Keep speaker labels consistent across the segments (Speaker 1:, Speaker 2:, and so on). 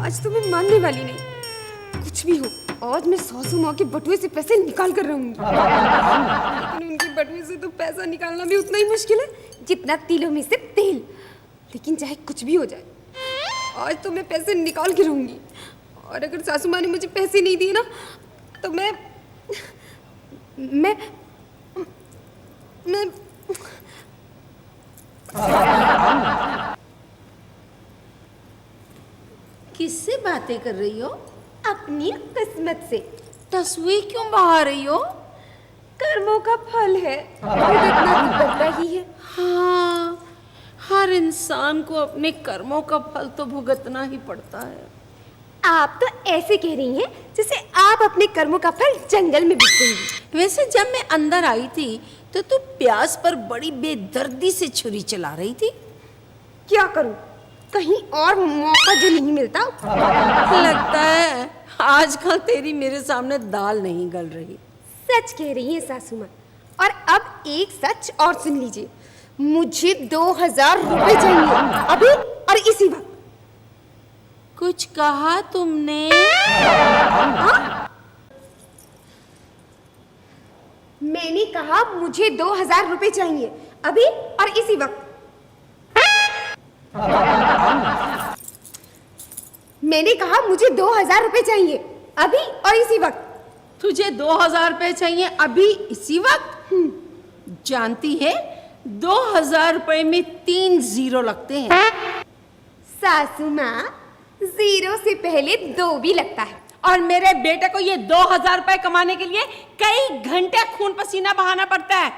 Speaker 1: आज तो मैं मानने वाली नहीं। कुछ भी हो, आज मैं सासू माँ के बटुए से पैसे निकाल कर रहूंगी। लेकिन उनके बटुए से तो पैसा निकालना भी उतना ही मुश्किल है जितना तिलों में से तेल। लेकिन चाहे कुछ भी हो जाए, आज तो मैं पैसे निकाल के रहूंगी। और अगर सासू माँ ने मुझे पैसे नहीं दिए ना, तो मैं
Speaker 2: किससे बातें कर रही हो?
Speaker 1: अपनी किस्मत से।
Speaker 2: तस्वीर क्यों बहा रही हो?
Speaker 1: कर्मों का फल है, भुगतना तो पड़ता ही है।
Speaker 2: हाँ, हर इंसान को अपने कर्मों का फल तो भुगतना ही पड़ता है।
Speaker 1: आप तो ऐसे कह रही हैं जैसे आप अपने कर्मों का फल जंगल में बिकेंगी।
Speaker 2: वैसे जब मैं अंदर आई थी तो तू प्यास पर बड़ी बेदर्दी से छुरी चला रही थी।
Speaker 1: क्या करूं, कहीं और मौका जो नहीं मिलता।
Speaker 2: लगता है आजकल तेरी मेरे सामने दाल नहीं गल रही।
Speaker 1: सच कह रही हैं सासू माँ। और अब एक सच और सुन लीजिए, मुझे 2000 रुपए चाहिए अभी और इसी वक्त।
Speaker 2: कुछ कहा तुमने?
Speaker 1: मैंने कहा मुझे 2000 रुपए चाहिए अभी और इसी वक्त। मैंने कहा मुझे 2000 रुपए चाहिए अभी और इसी वक्त।
Speaker 2: तुझे 2000 रुपए चाहिए अभी इसी वक्त? जानती है 2000 रुपए में 3 जीरो लगते हैं।
Speaker 1: सासू माँ, जीरो से पहले 2 भी लगता है।
Speaker 2: और मेरे बेटे को ये 2000 रुपए कमाने के लिए कई घंटे खून पसीना बहाना पड़ता है।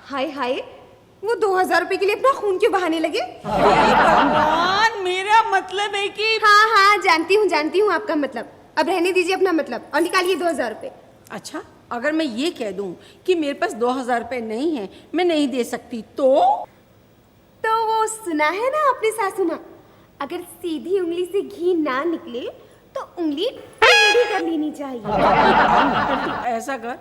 Speaker 1: हाय हाय, वो 2000 रुपए के लिए अपना खून क्यों बहाने लगे?
Speaker 2: भगवान, मेरा मतलब है कि
Speaker 1: हाँ, जानती हूँ आपका मतलब। अब रहने दीजिए अपना मतलब और निकालिए 2000 रुपए।
Speaker 2: अच्छा, अगर मैं ये कह दूं कि मेरे पास 2000 रुपए नहीं है, मैं नहीं दे सकती, तो
Speaker 1: वो सुना है ना आपने सासू माँ, अगर सीधी उंगली से घी ना निकले तो उंगली टेढ़ी कर लेनी चाहिए।
Speaker 2: तू ऐसा कर,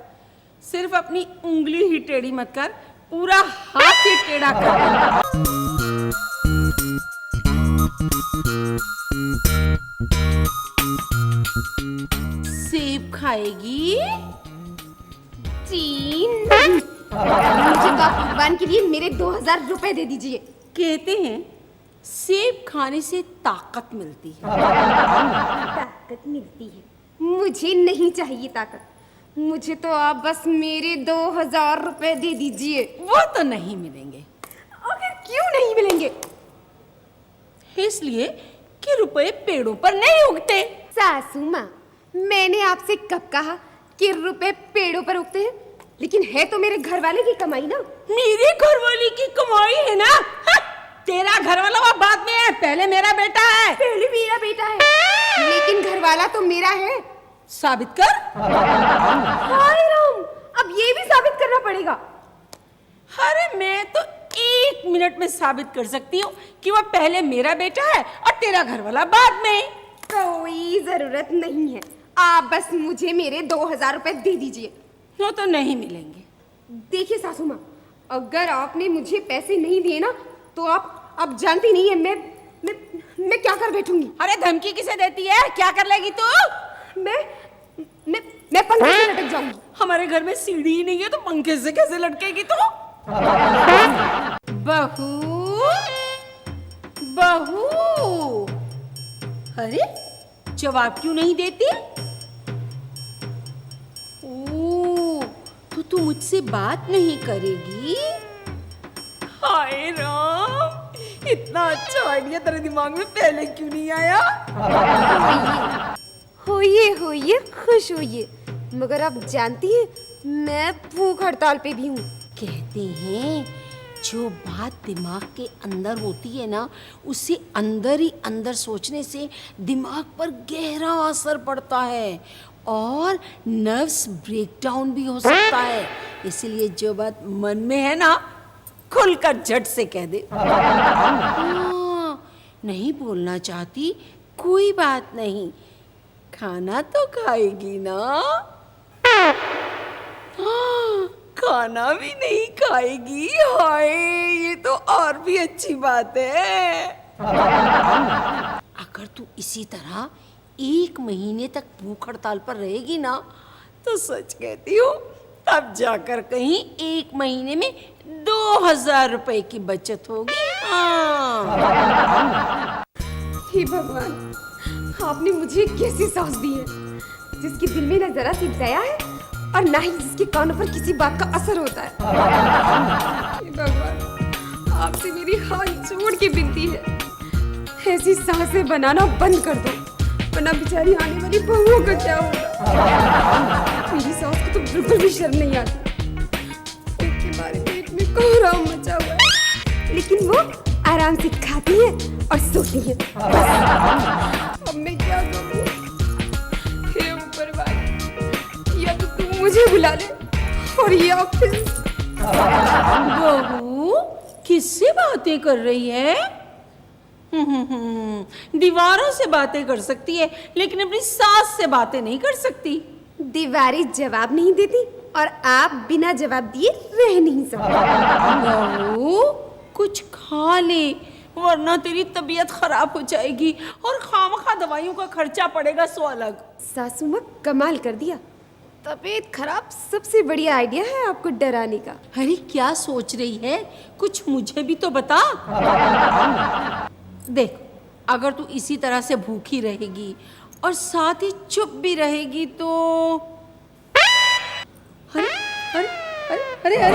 Speaker 2: सिर्फ अपनी उंगली ही टेढ़ी मत कर, पूरा हाथ ही टेढ़ा कर। सेब खाएगी?
Speaker 1: नहीं। मुझे तो आप भगवान के लिए मेरे 2000 रुपए दे दीजिए।
Speaker 2: कहते हैं सेब खाने से ताकत मिलती है।
Speaker 1: ताकत मिलती है? मुझे नहीं चाहिए ताकत, मुझे तो आप बस मेरे 2000 रुपए दे दीजिए।
Speaker 2: वो तो नहीं मिलेंगे।
Speaker 1: आखिर क्यों नहीं मिलेंगे?
Speaker 2: इसलिए कि रुपए पेड़ों पर नहीं उगते।
Speaker 1: सासू माँ, मैंने आपसे कब कहा कि रुपए पेड़ों पर उगते हैं? लेकिन है तो मेरे घर वाले की कमाई ना।
Speaker 2: मेरे घर वाले की कमाई है ना? तेरा घर वाला वो बाद में है, पहले मेरा बेटा है।
Speaker 1: पहले मेरा बेटा है, लेकिन घर वाला तो मेरा है।
Speaker 2: साबित कर।
Speaker 1: हाय राम, अब ये भी साबित करना पड़ेगा।
Speaker 2: अरे मैं तो 1 मिनट में साबित कर सकती हूँ कि वो पहले मेरा बेटा है और तेरा घर वाला बाद में।
Speaker 1: कोई जरूरत नहीं है, आप बस मुझे मेरे 2000 रुपए दे दीजिए।
Speaker 2: वो तो नहीं मिलेंगे।
Speaker 1: देखिए सासू माँ, अगर आपने मुझे पैसे नहीं दिए ना, तो आप जानती नहीं है मैं क्या कर बैठूंगी।
Speaker 2: अरे धमकी किसे देती है? क्या कर लेगी तू?
Speaker 1: मैं पंखे से लटक जाऊंगी।
Speaker 2: हमारे घर में सीढ़ी ही नहीं है तो पंखे से कैसे लटकेगी तू? बहू, बहू, अरे जवाब क्यों नहीं देती? ओ, तो तू मुझसे बात नहीं करेगी? हाय राम, इतना अच्छा आइडिया तेरे दिमाग में पहले क्यों नहीं आया?
Speaker 1: होइए खुश होइए, मगर आप जानती हैं मैं भूख हड़ताल पे भी हूँ।
Speaker 2: कहते हैं जो बात दिमाग के अंदर होती है ना, उसे अंदर ही अंदर सोचने से दिमाग पर गहरा असर पड़ता है और नर्व्स ब्रेकडाउन भी हो सकता है। इसलिए जो बात मन में है ना, खुलकर झट से कह दे। नहीं बोलना चाहती, कोई बात नहीं, खाना तो खाएगी ना? खाना भी नहीं खाएगी? हाय, ये तो और भी अच्छी बात है। अगर तू इसी तरह 1 महीने तक भूख हड़ताल पर रहेगी ना, तो सच कहती हूँ तब जाकर कहीं 1 महीने में 2000 रुपए की बचत होगी। हाँ।
Speaker 1: हे भगवान, आपने मुझे एक कैसी सास दी है जिसके दिल में न जरा सी दया है और ना ही जिसके कानों पर किसी बात का असर होता है। हे भगवान, आपसे मेरी हाथ जोड़ के विनती है, ऐसी सासें बनाना बंद कर दो, वरना बेचारी आने वाली बहुओं का क्या होगा। मेरी सास को तो बिल्कुल भी शर्म नहीं आती। इसके बारे पेट में कोहराम मचा हुआ है, लेकिन वो आराम से खाती है और सोती है। अब मैं क्या करूं? हे ऊपर वाले, या तो तू मुझे बुला ले और या फिर
Speaker 2: बहू किससे बातें कर रही है? दीवारों से बातें कर सकती है, लेकिन अपनी सास से बातें नहीं कर सकती।
Speaker 1: दीवारें जवाब नहीं देती और आप बिना जवाब दिए रह नहीं सकते।
Speaker 2: बहू कुछ खा ले, वरना तेरी तबीयत खराब हो जाएगी और खामखा दवाइयों का खर्चा पड़ेगा सो अलग।
Speaker 1: सासू माँ कमाल कर दिया, तबीयत खराब सबसे बढ़िया आइडिया है आपको डराने का।
Speaker 2: अरे क्या सोच रही है, कुछ मुझे भी तो बता। देख, अगर तू इसी तरह से भूखी रहेगी और साथ ही चुप भी रहेगी तो अरे अरे अरे अरे अरे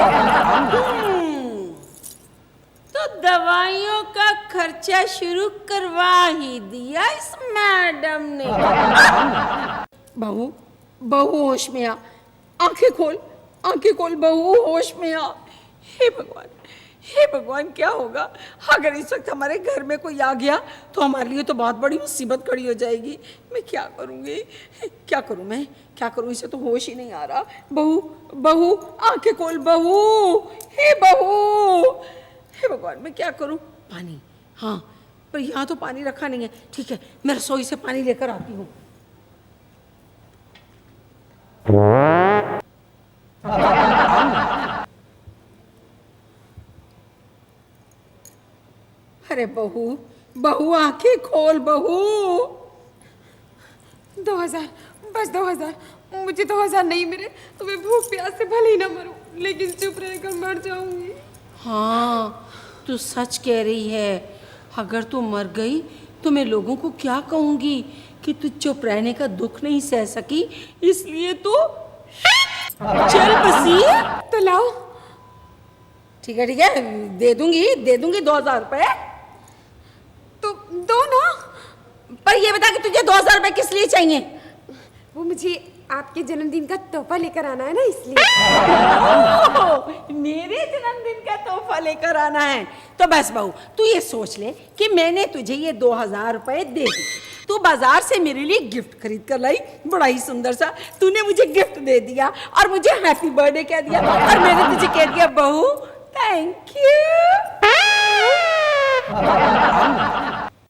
Speaker 2: तो दवाइयों का खर्चा शुरू करवा ही दिया इस मैडम ने। बहू बहू होश में आ, आंखें खोल बहू होश में आ। हे भगवान क्या होगा अगर इस वक्त हमारे घर में कोई आ गया तो हमारे लिए तो बहुत बड़ी मुसीबत खड़ी हो जाएगी। मैं क्या करूँगी, क्या करूँ, इसे तो होश ही नहीं आ रहा। बहू आंखें खोल बहू, हे भगवान मैं क्या करूँ। पानी, हाँ पर यहाँ तो पानी रखा नहीं है। ठीक है, मैं रसोई से पानी लेकर आती हूँ। अरे बहू आंखें खोल बहू।
Speaker 1: 2000, बस 2000, मुझे 2000 नहीं मिले तो मैं भूख प्यास से भले ही ना मरूं, लेकिन चुप रहकर मर जाऊंगी।
Speaker 2: हाँ तू सच कह रही है, अगर तू मर गई तो मैं लोगों को क्या कहूँगी कि तू चुप रहने का दुख नहीं सह सकी, इसलिए तो चल बसी।
Speaker 1: तो लाओ।
Speaker 2: ठीक है दे दूंगी 2000 रुपए।
Speaker 1: तो दो ना।
Speaker 2: पर ये बता कि तुझे 2000 रुपए किस लिए चाहिए?
Speaker 1: वो मुझे आपके जन्मदिन का तोहफा लेकर आना है ना, इसलिए।
Speaker 2: मेरे जन्मदिन का तोहफा लेकर आना है तो बस बहू तू ये सोच ले कि मैंने तुझे ये 2000 रुपए दे दी, तू बाजार से मेरे लिए गिफ्ट खरीद कर लाई, बड़ा ही सुंदर सा तूने मुझे गिफ्ट दे दिया और मुझे हैप्पी बर्थडे कह दिया और मैंने तुझे कह दिया बहू थैंक यू।